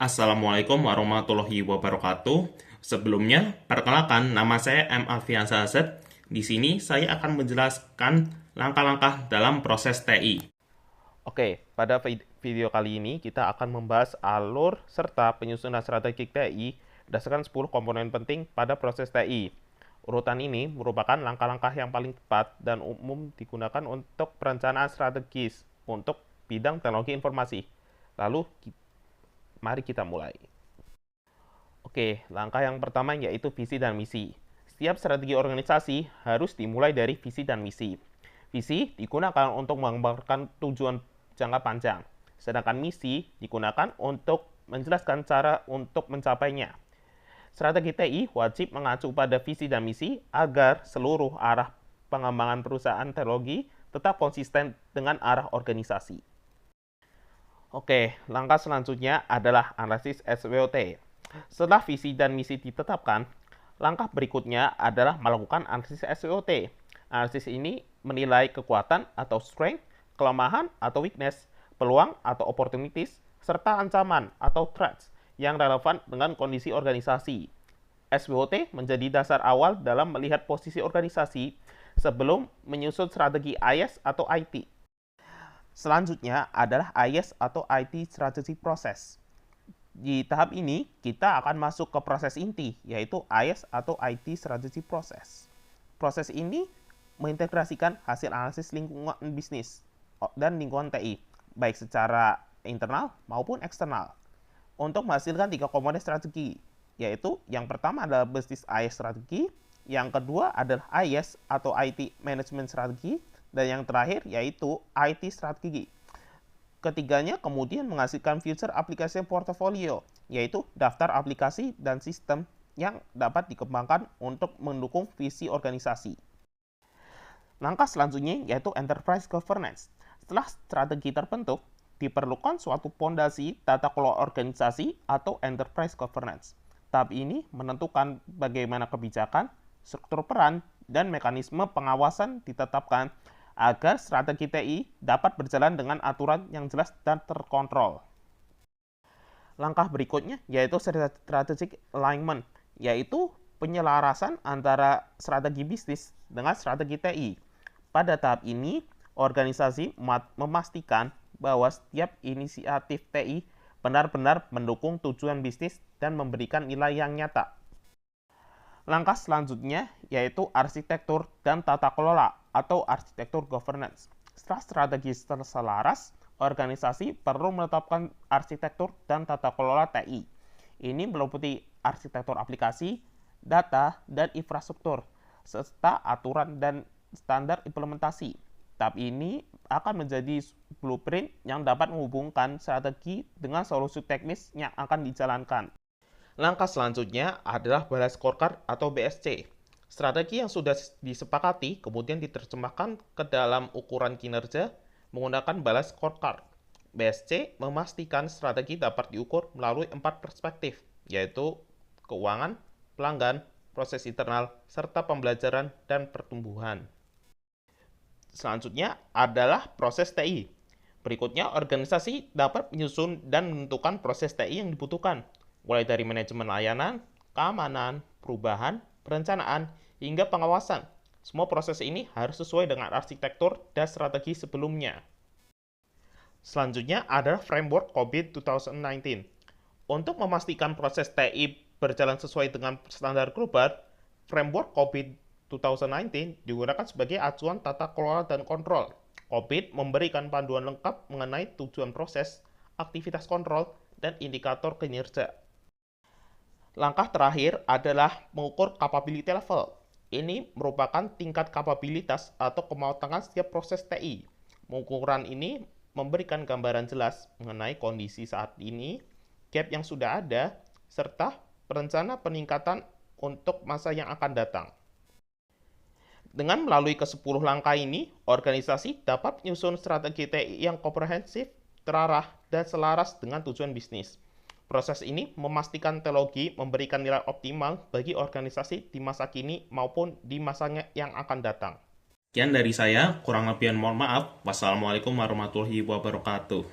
Assalamualaikum warahmatullahi wabarakatuh. Sebelumnya, perkenalkan nama saya M. Alfiansa Azad. Di sini saya akan menjelaskan langkah-langkah dalam proses TI. Oke, pada video kali ini kita akan membahas alur serta penyusunan strategi TI berdasarkan 10 komponen penting pada proses TI. Urutan ini merupakan langkah-langkah yang paling tepat dan umum digunakan untuk perencanaan strategis untuk bidang teknologi informasi. Lalu, mari kita mulai. Oke, langkah yang pertama yaitu visi dan misi. Setiap strategi organisasi harus dimulai dari visi dan misi. Visi digunakan untuk menggambarkan tujuan jangka panjang, sedangkan misi digunakan untuk menjelaskan cara untuk mencapainya. Strategi TI wajib mengacu pada visi dan misi agar seluruh arah pengembangan perusahaan teknologi tetap konsisten dengan arah organisasi. Oke, langkah selanjutnya adalah analisis SWOT. Setelah visi dan misi ditetapkan, langkah berikutnya adalah melakukan analisis SWOT. Analisis ini menilai kekuatan atau strength, kelemahan atau weakness, peluang atau opportunities, serta ancaman atau threats yang relevan dengan kondisi organisasi. SWOT menjadi dasar awal dalam melihat posisi organisasi sebelum menyusun strategi IS atau IT. Selanjutnya adalah IS atau IT Strategy Process. Di tahap ini, kita akan masuk ke proses inti, yaitu IS atau IT Strategy Process. Proses ini mengintegrasikan hasil analisis lingkungan bisnis dan lingkungan TI, baik secara internal maupun eksternal, untuk menghasilkan 3 komponen strategi, yaitu yang pertama adalah Business IS Strategi, yang kedua adalah IS atau IT Management Strategi, dan yang terakhir yaitu IT Strategi. Ketiganya kemudian menghasilkan future application portfolio, yaitu daftar aplikasi dan sistem yang dapat dikembangkan untuk mendukung visi organisasi. Langkah selanjutnya yaitu enterprise governance. Setelah strategi terbentuk, diperlukan suatu fondasi tata kelola organisasi atau enterprise governance. Tahap ini menentukan bagaimana kebijakan, struktur peran, dan mekanisme pengawasan ditetapkan agar strategi TI dapat berjalan dengan aturan yang jelas dan terkontrol. Langkah berikutnya yaitu strategic alignment, yaitu penyelarasan antara strategi bisnis dengan strategi TI. Pada tahap ini, organisasi memastikan bahwa setiap inisiatif TI benar-benar mendukung tujuan bisnis dan memberikan nilai yang nyata. Langkah selanjutnya yaitu arsitektur dan tata kelola atau arsitektur governance. Setelah strategi terselaras, organisasi perlu menetapkan arsitektur dan tata kelola TI. Ini meliputi arsitektur aplikasi, data, dan infrastruktur, serta aturan dan standar implementasi. Tahap ini akan menjadi blueprint yang dapat menghubungkan strategi dengan solusi teknis yang akan dijalankan. Langkah selanjutnya adalah balance scorecard atau BSC. Strategi yang sudah disepakati kemudian diterjemahkan ke dalam ukuran kinerja menggunakan balance scorecard. BSC memastikan strategi dapat diukur melalui 4 perspektif, yaitu keuangan, pelanggan, proses internal, serta pembelajaran dan pertumbuhan. Selanjutnya adalah proses TI. Berikutnya, organisasi dapat menyusun dan menentukan proses TI yang dibutuhkan, mulai dari manajemen layanan, keamanan, perubahan, perencanaan, hingga pengawasan. Semua proses ini harus sesuai dengan arsitektur dan strategi sebelumnya. Selanjutnya adalah framework COVID 2019. Untuk memastikan proses TI berjalan sesuai dengan standar global, framework COVID 2019 digunakan sebagai acuan tata kelola dan kontrol. COVID memberikan panduan lengkap mengenai tujuan proses, aktivitas kontrol, dan indikator kinerja. Langkah terakhir adalah mengukur capability level. Ini merupakan tingkat kapabilitas atau kematangan setiap proses TI. Pengukuran ini memberikan gambaran jelas mengenai kondisi saat ini, gap yang sudah ada, serta rencana peningkatan untuk masa yang akan datang. Dengan melalui ke-10 langkah ini, organisasi dapat menyusun strategi TI yang komprehensif, terarah, dan selaras dengan tujuan bisnis. Proses ini memastikan teknologi memberikan nilai optimal bagi organisasi di masa kini maupun di masa yang akan datang. Sekian dari saya, kurang lebih mohon maaf. Wassalamualaikum warahmatullahi wabarakatuh.